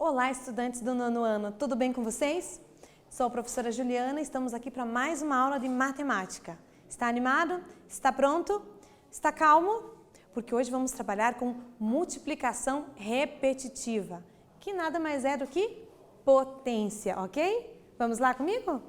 Olá, estudantes do nono ano, tudo bem com vocês? Sou a professora Juliana e estamos aqui para mais uma aula de matemática. Está animado? Está pronto? Está calmo? Porque hoje vamos trabalhar com multiplicação repetitiva, que nada mais é do que potência, ok? Vamos lá comigo?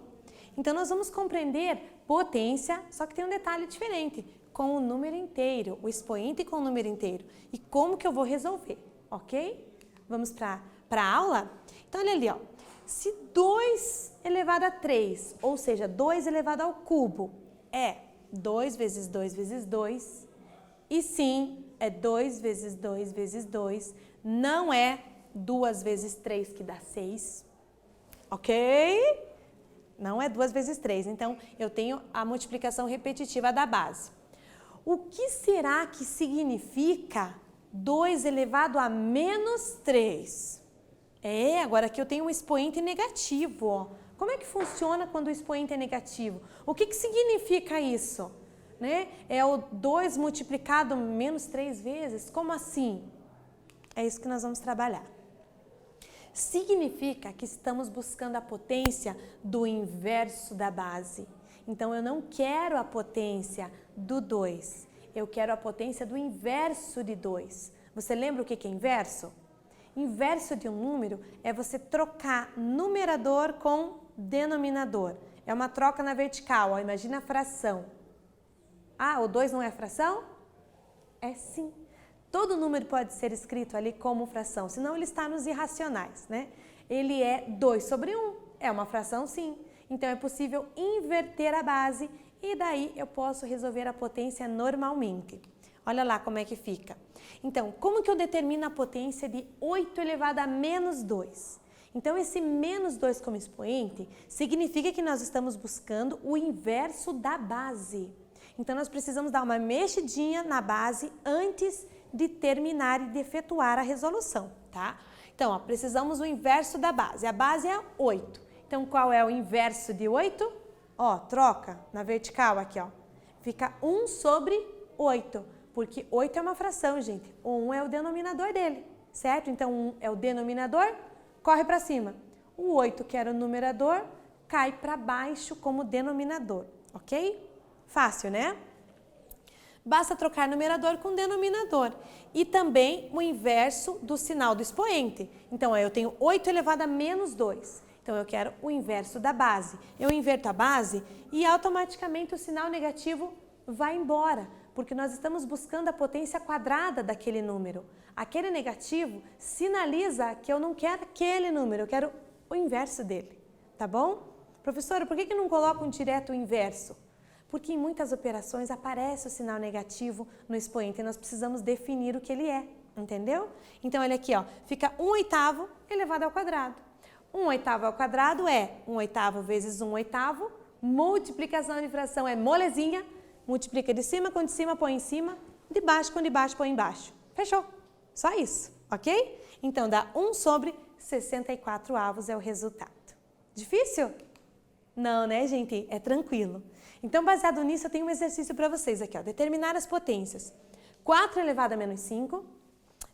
Então nós vamos compreender potência, só que tem um detalhe diferente, com o número inteiro, o expoente com o número inteiro. E como que eu vou resolver, ok? Vamos para a aula? Então olha ali, ó. Se 2 elevado a 3, ou seja, 2 elevado ao cubo, é 2 vezes 2 vezes 2, e sim, é 2 vezes 2 vezes 2, não é 2 vezes 3 que dá 6, ok? Não é 2 vezes 3, então eu tenho a multiplicação repetitiva da base. O que será que significa 2 elevado a menos 3? Agora aqui eu tenho um expoente negativo, ó. Como é que funciona quando o expoente é negativo? O que significa isso? Né? É o 2 multiplicado menos 3 vezes? Como assim? É isso que nós vamos trabalhar. Significa que estamos buscando a potência do inverso da base. Então eu não quero a potência do 2, eu quero a potência do inverso de 2. Você lembra o que é inverso? Inverso de um número é você trocar numerador com denominador. É uma troca na vertical, ó, imagina a fração. Ah, o 2 não é fração? É sim. Todo número pode ser escrito ali como fração, senão ele está nos irracionais, né? Ele é 2 sobre 1, é uma fração sim. Então é possível inverter a base e daí eu posso resolver a potência normalmente. Olha lá como é que fica. Então, como que eu determino a potência de 8 elevado a menos 2? Então, esse menos 2 como expoente significa que nós estamos buscando o inverso da base. Então, nós precisamos dar uma mexidinha na base antes de terminar e de efetuar a resolução, tá? Então, ó, precisamos do inverso da base. A base é 8. Então, qual é o inverso de 8? Ó, troca na vertical aqui, ó. Fica 1 sobre 8, porque 8 é uma fração, gente. O 1 é o denominador dele, certo? Então, 1 é o denominador, corre para cima. O 8, que era o numerador, cai para baixo como denominador, ok? Fácil, né? Basta trocar numerador com denominador. E também o inverso do sinal do expoente. Então, ó, eu tenho 8 elevado a menos 2. Então, eu quero o inverso da base. Eu inverto a base e automaticamente o sinal negativo vai embora, porque nós estamos buscando a potência quadrada daquele número. Aquele negativo sinaliza que eu não quero aquele número, eu quero o inverso dele, tá bom? Professora, por que não colocam direto o inverso? Porque em muitas operações aparece o sinal negativo no expoente e nós precisamos definir o que ele é, entendeu? Então, olha aqui, ó, fica 1/8 elevado ao quadrado. 1/8 ao quadrado é 1/8 vezes 1/8, multiplicação de fração é molezinha, multiplica de cima com de cima, põe em cima, de baixo com de baixo, põe embaixo. Fechou? Só isso, ok? Então, dá 1 sobre 64avos é o resultado. Difícil? Não, né, gente? É tranquilo. Então, baseado nisso, eu tenho um exercício para vocês aqui, ó. Determinar as potências. 4 elevado a menos 5,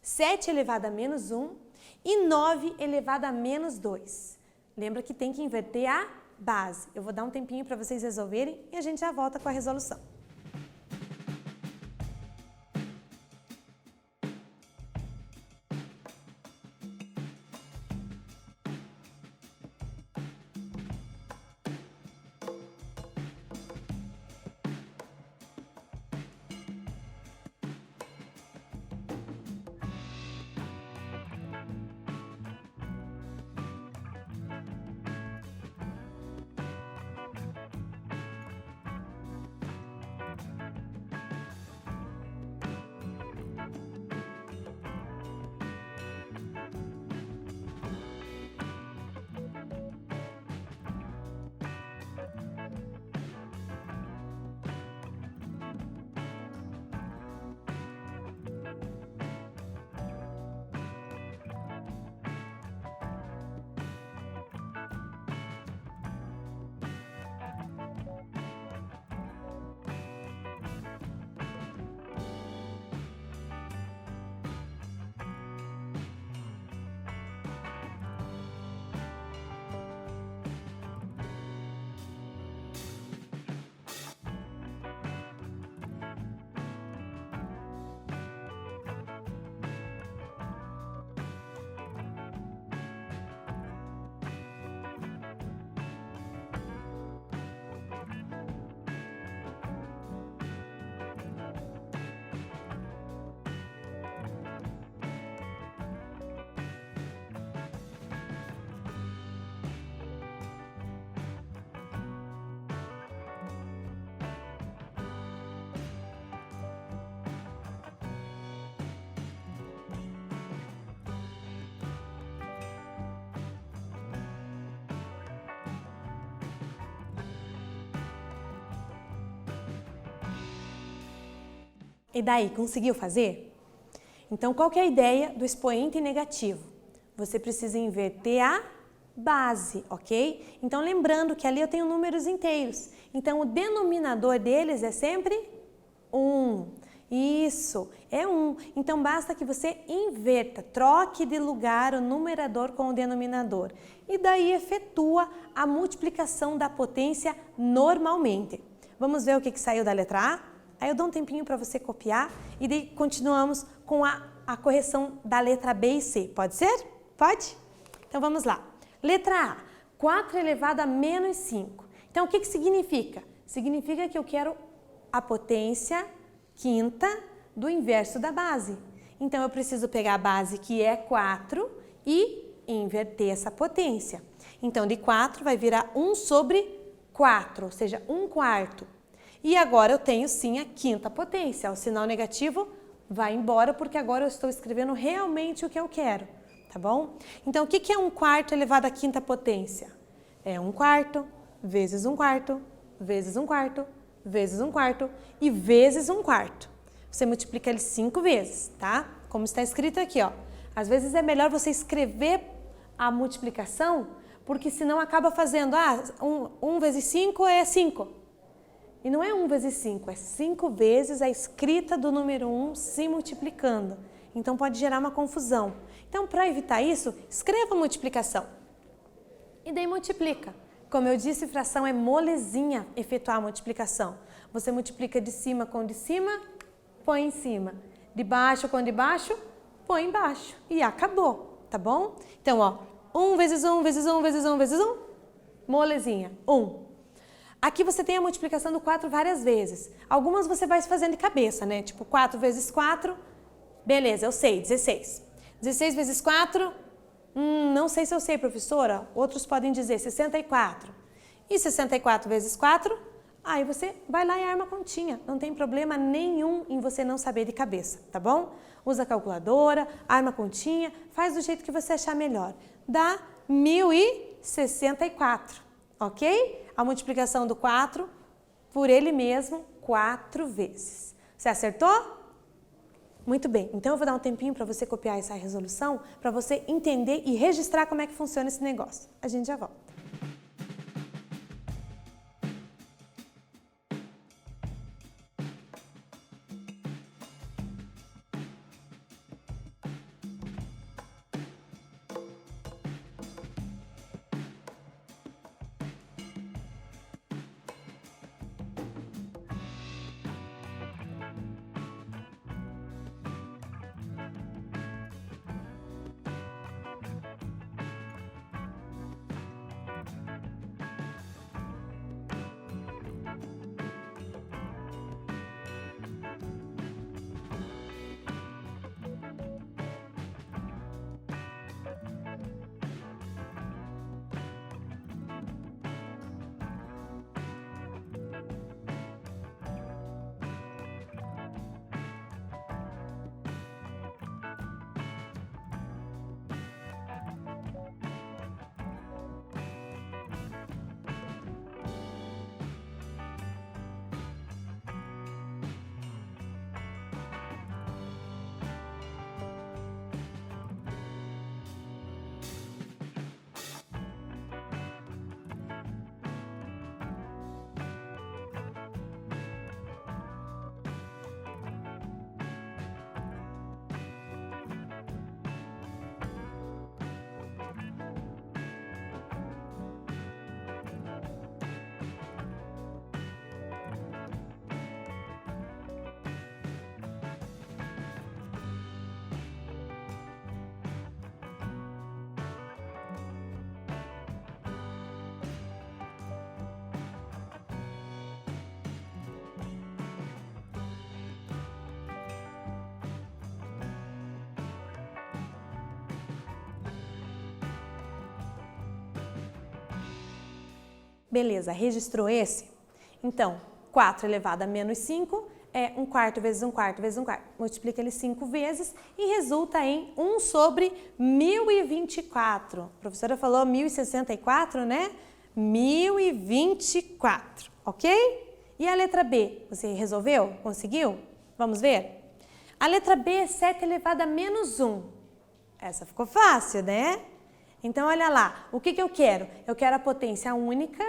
7 elevado a menos 1 e 9 elevado a menos 2. Lembra que tem que inverter a base. Eu vou dar um tempinho para vocês resolverem e a gente já volta com a resolução. E daí, conseguiu fazer? Então, qual que é a ideia do expoente negativo? Você precisa inverter a base, ok? Então, lembrando que ali eu tenho números inteiros. Então, o denominador deles é sempre 1. Isso, é 1. Então, basta que você inverta, troque de lugar o numerador com o denominador. E daí efetua a multiplicação da potência normalmente. Vamos ver o que saiu da letra A? Aí eu dou um tempinho para você copiar e daí continuamos com a correção da letra B e C. Pode ser? Pode? Então, vamos lá. Letra A, 4 elevado a menos 5. Então, o que significa? Significa que eu quero a potência quinta do inverso da base. Então, eu preciso pegar a base, que é 4, e inverter essa potência. Então, de 4 vai virar 1 sobre 4, ou seja, 1/4. E agora eu tenho, sim, a quinta potência. O sinal negativo vai embora, porque agora eu estou escrevendo realmente o que eu quero, tá bom? Então, o que é 1/4 elevado à quinta potência? É 1/4 vezes 1/4 vezes 1/4 vezes 1/4 e vezes 1/4. Você multiplica ele 5 vezes, tá? Como está escrito aqui, ó. Às vezes é melhor você escrever a multiplicação, porque senão acaba fazendo, 1 vezes 5 é 5. E não é 1 vezes 5, é 5 vezes a escrita do número 1 se multiplicando. Então pode gerar uma confusão. Então, para evitar isso, escreva a multiplicação. E daí multiplica. Como eu disse, fração é molezinha efetuar a multiplicação. Você multiplica de cima com de cima, põe em cima. De baixo com de baixo, põe embaixo. E acabou, tá bom? Então, ó, 1 vezes 1 vezes 1 vezes 1 vezes 1, molezinha, 1. Aqui você tem a multiplicação do 4 várias vezes. Algumas você vai fazendo de cabeça, né? Tipo, 4 vezes 4, beleza, eu sei, 16. 16 vezes 4... não sei se eu sei, professora. Outros podem dizer 64. E 64 vezes 4, aí você vai lá e arma a continha. Não tem problema nenhum em você não saber de cabeça, tá bom? Usa a calculadora, arma a continha, faz do jeito que você achar melhor. Dá 1064, ok? A multiplicação do 4 por ele mesmo 4 vezes. Você acertou? Muito bem, então eu vou dar um tempinho para você copiar essa resolução, para você entender e registrar como é que funciona esse negócio. A gente já volta. Beleza, registrou esse? Então, 4 elevado a menos 5 é 1/4 vezes 1/4 vezes 1/4. Multiplica ele 5 vezes e resulta em 1 sobre 1024. A professora falou 1064, né? 1024, ok? E a letra B, você resolveu? Conseguiu? Vamos ver? A letra B é 7 elevado a menos 1. Essa ficou fácil, né? Então, olha lá, o que eu quero? Eu quero a potência única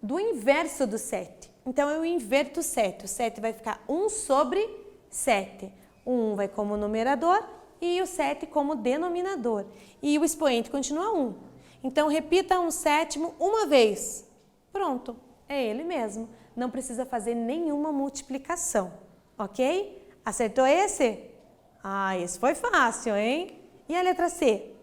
do inverso do 7. Então, eu inverto o 7. O 7 vai ficar 1 sobre 7. O 1 vai como numerador e o 7 como denominador. E o expoente continua 1. Então, repita 1/7 uma vez. Pronto, é ele mesmo. Não precisa fazer nenhuma multiplicação, ok? Acertou esse? Ah, esse foi fácil, hein? E a letra C?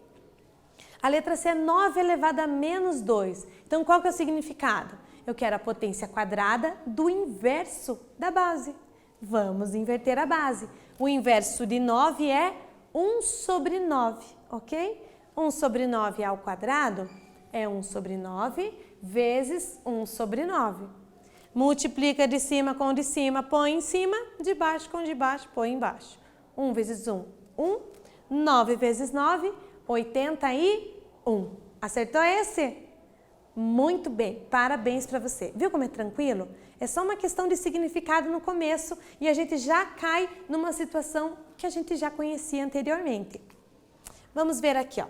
A letra C é 9 elevado a menos 2. Então, qual que é o significado? Eu quero a potência quadrada do inverso da base. Vamos inverter a base. O inverso de 9 é 1 sobre 9, ok? 1 sobre 9 ao quadrado é 1 sobre 9 vezes 1 sobre 9. Multiplica de cima com de cima, põe em cima, de baixo com de baixo, põe embaixo. 1 vezes 1, 1. 9 vezes 9, 81. Acertou esse? Muito bem, parabéns para você. Viu como é tranquilo? É só uma questão de significado no começo e a gente já cai numa situação que a gente já conhecia anteriormente. Vamos ver aqui, ó.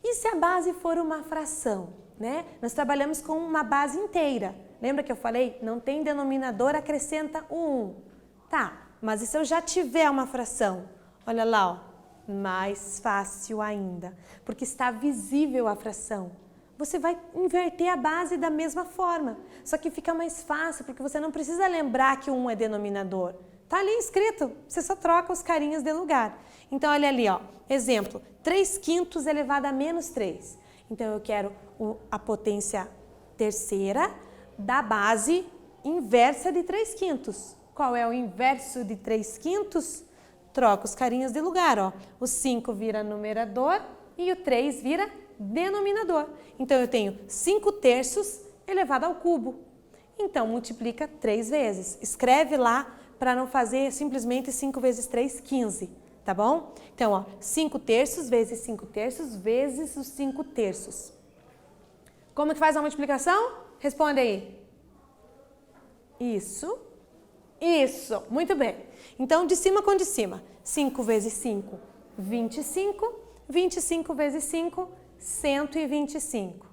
E se a base for uma fração, né? Nós trabalhamos com uma base inteira. Lembra que eu falei? Não tem denominador, acrescenta o 1. Tá, mas e se eu já tiver uma fração? Olha lá, ó, mais fácil ainda, porque está visível a fração. Você vai inverter a base da mesma forma, só que fica mais fácil, porque você não precisa lembrar que o 1 é denominador. Tá ali escrito, você só troca os carinhos de lugar. Então, olha ali, ó, exemplo, 3/5 elevado a menos 3. Então, eu quero a potência terceira da base inversa de 3/5. Qual é o inverso de 3/5? Troca os carinhos de lugar, ó. O 5 vira numerador e o 3 vira denominador. Então, eu tenho 5/3 elevado ao cubo. Então, multiplica 3 vezes. Escreve lá para não fazer simplesmente 5 vezes 3, 15, tá bom? Então, ó, 5/3 vezes 5/3 vezes os 5/3. Como que faz a multiplicação? Responde aí. Isso. Isso. Muito bem. Então, de cima com de cima. 5 vezes 5, 25. 25 vezes 5, 125.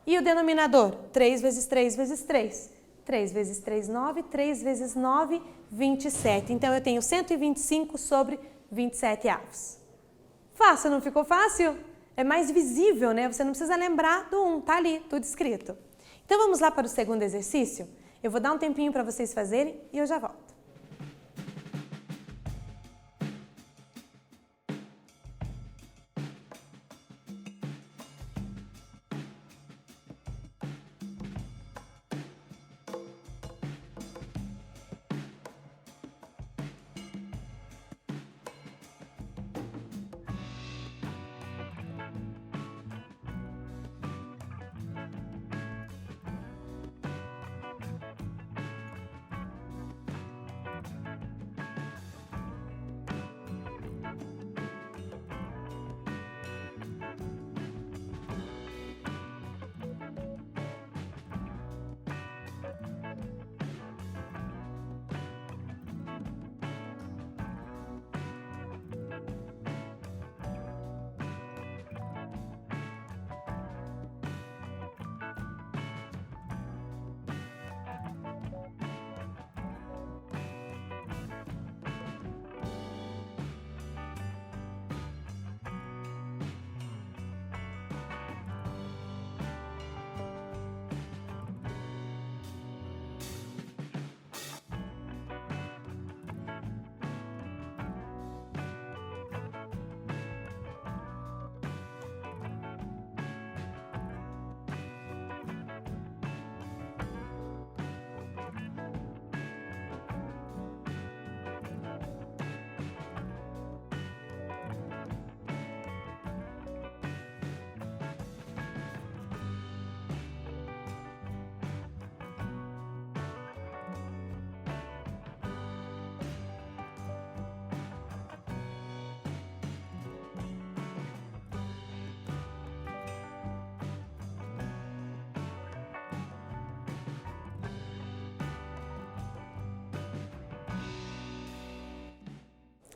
E o denominador? 3 vezes 3 vezes 3. 3 vezes 3, 9. 3 vezes 9, 27. Então, eu tenho 125 sobre 27 avos. Fácil, não ficou fácil? É mais visível, né? Você não precisa lembrar do 1, tá ali, tudo escrito. Então, vamos lá para o segundo exercício? Eu vou dar um tempinho para vocês fazerem e eu já volto.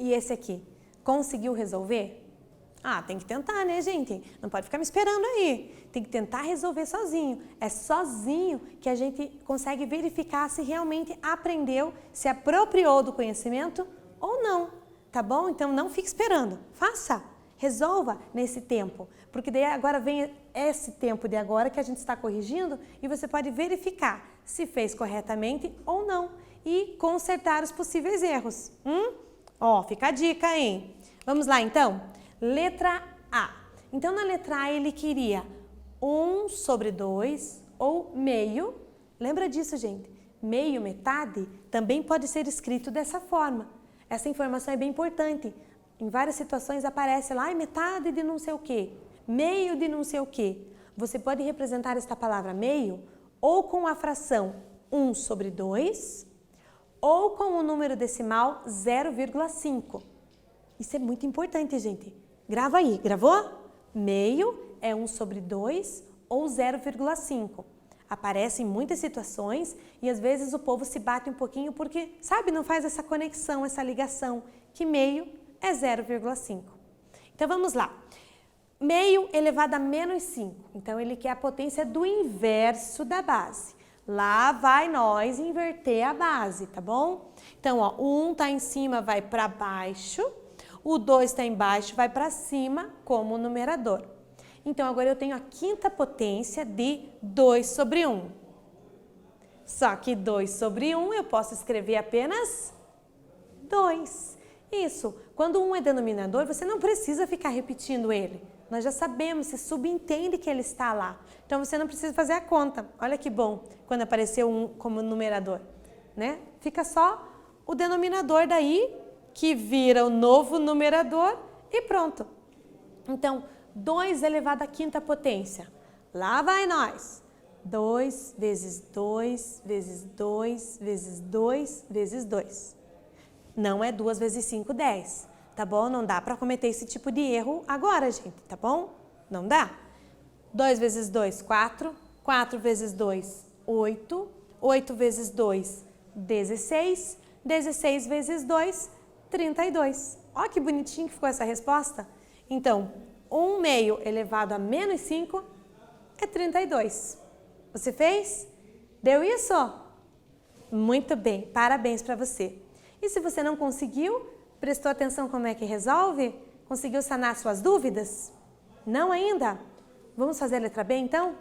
E esse aqui, conseguiu resolver? Ah, tem que tentar, né, gente? Não pode ficar me esperando aí. Tem que tentar resolver sozinho. É sozinho que a gente consegue verificar se realmente aprendeu, se apropriou do conhecimento ou não, tá bom? Então não fique esperando. Faça, resolva nesse tempo. Porque daí agora vem esse tempo de agora que a gente está corrigindo e você pode verificar se fez corretamente ou não e consertar os possíveis erros. Ó, fica a dica, hein? Vamos lá, então? Letra A. Então, na letra A, ele queria 1/2 ou meio. Lembra disso, gente? Meio, metade, também pode ser escrito dessa forma. Essa informação é bem importante. Em várias situações aparece lá, metade de não sei o quê, meio de não sei o quê. Você pode representar esta palavra meio ou com a fração 1/2 ou com o número decimal 0,5. Isso é muito importante, gente. Grava aí, gravou? Meio é 1/2 ou 0,5. Aparece em muitas situações e às vezes o povo se bate um pouquinho porque, sabe, não faz essa conexão, essa ligação, que meio é 0,5. Então vamos lá. Meio elevado a -5. Então ele quer a potência do inverso da base. Lá vai nós inverter a base, tá bom? Então, ó, o 1 tá em cima, vai para baixo. O 2 está embaixo, vai para cima como numerador. Então, agora eu tenho a quinta potência de 2/1. Só que 2/1 eu posso escrever apenas 2. Isso. Quando 1 é denominador, você não precisa ficar repetindo ele. Nós já sabemos, você subentende que ele está lá. Então, você não precisa fazer a conta. Olha que bom quando apareceu 1 como numerador, né? Fica só o denominador daí, que vira o novo numerador e pronto. Então, 2 elevado à quinta potência. Lá vai nós. 2 vezes 2 vezes 2 vezes 2 vezes 2. Não é 2 vezes 5, 10. Tá bom? Não dá para cometer esse tipo de erro agora, gente. Tá bom? Não dá. 2 vezes 2, 4. 4 vezes 2, 8. 8 vezes 2, 16. 16 vezes 2, 32. Olha que bonitinho que ficou essa resposta. Então, 1/2 elevado a -5 é 32. Você fez? Deu isso? Muito bem, parabéns para você. E se você não conseguiu, prestou atenção como é que resolve? Conseguiu sanar suas dúvidas? Não ainda? Vamos fazer a letra B então?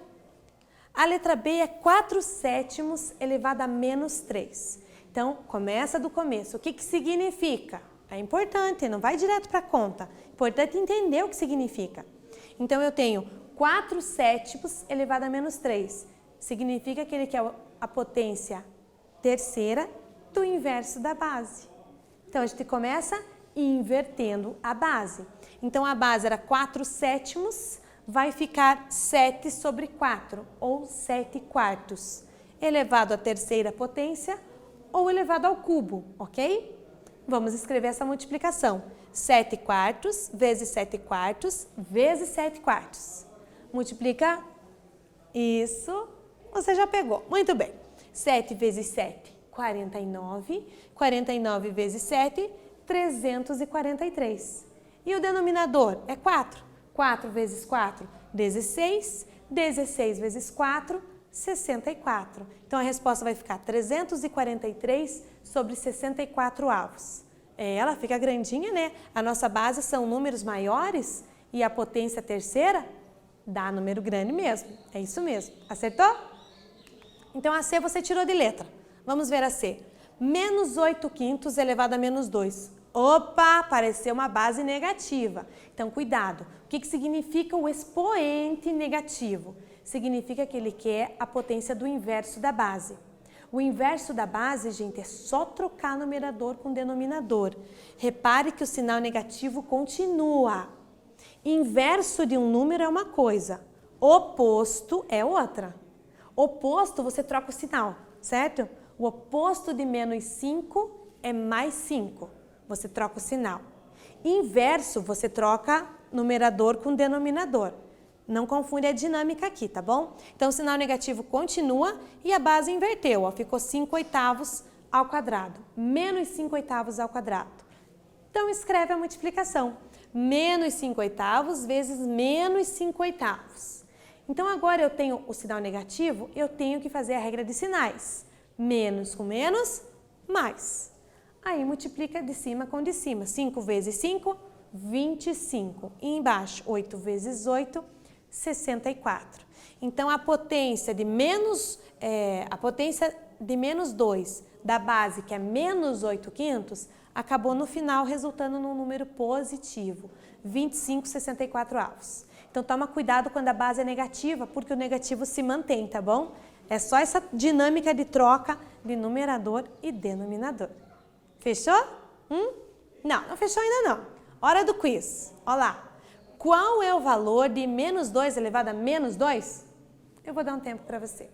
A letra B é 4/7 elevado a -3. Então, começa do começo. O que que significa? É importante, não vai direto para a conta. Importante entender o que significa. Então, eu tenho 4/7 elevado a -3. Significa que ele quer a potência terceira do inverso da base. Então, a gente começa invertendo a base. Então, a base era 4/7, vai ficar 7/4, ou 7/4, elevado à terceira potência ou elevado ao cubo, ok? Vamos escrever essa multiplicação. 7/4 vezes 7/4 vezes 7/4. Multiplica. Isso. Você já pegou. Muito bem. 7 vezes 7, 49. 49 vezes 7, 343. E o denominador é 4. 4 vezes 4, 16. 16 vezes 4, 64. Então, a resposta vai ficar 343/64. Ela fica grandinha, né? A nossa base são números maiores e a potência terceira dá número grande mesmo. É isso mesmo. Acertou? Então, a C você tirou de letra. Vamos ver a C. -8/5 elevado a -2. Opa, apareceu uma base negativa. Então, cuidado. O que significa o expoente negativo? Significa que ele quer a potência do inverso da base. O inverso da base, gente, é só trocar numerador com denominador. Repare que o sinal negativo continua. Inverso de um número é uma coisa, oposto é outra. Oposto, você troca o sinal, certo? O oposto de -5 é +5. Você troca o sinal. Inverso, você troca numerador com denominador. Não confunde a dinâmica aqui, tá bom? Então, o sinal negativo continua e a base inverteu, ó, ficou 5/8 ao quadrado. -5/8 ao quadrado. Então, escreve a multiplicação. Menos 5/8 vezes menos 5/8. Então, agora eu tenho o sinal negativo, eu tenho que fazer a regra de sinais. Menos com menos, mais. Aí, multiplica de cima com de cima. 5 vezes 5, 25. E embaixo, 8 vezes 8, 64. Então, a potência de menos 2 da base, que é menos 8/5, acabou no final resultando num número positivo, 25/64. Então, toma cuidado quando a base é negativa, porque o negativo se mantém, tá bom? É só essa dinâmica de troca de numerador e denominador. Fechou? Não, não fechou ainda não. Hora do quiz. Olha lá. Qual é o valor de menos 2 elevado a menos 2? Eu vou dar um tempo para você.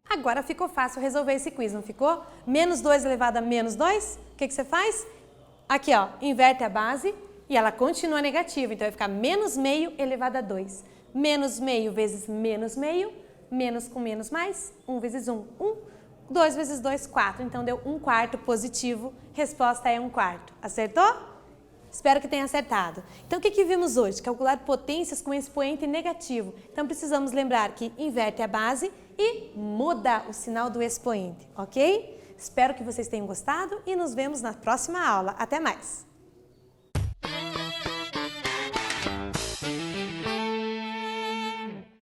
Agora ficou fácil resolver esse quiz, não ficou? Menos 2 elevado a menos 2, o que você faz? Aqui, ó, inverte a base e ela continua negativa, então vai ficar menos meio elevado a 2. Menos meio vezes menos meio, menos com menos mais, 1 vezes 1, 1. 2 vezes 2, 4, então deu 1/4 positivo, resposta é 1/4. Acertou? Espero que tenha acertado. Então, o que vimos hoje? Calcular potências com expoente negativo. Então, precisamos lembrar que inverte a base e muda o sinal do expoente, ok? Espero que vocês tenham gostado e nos vemos na próxima aula. Até mais!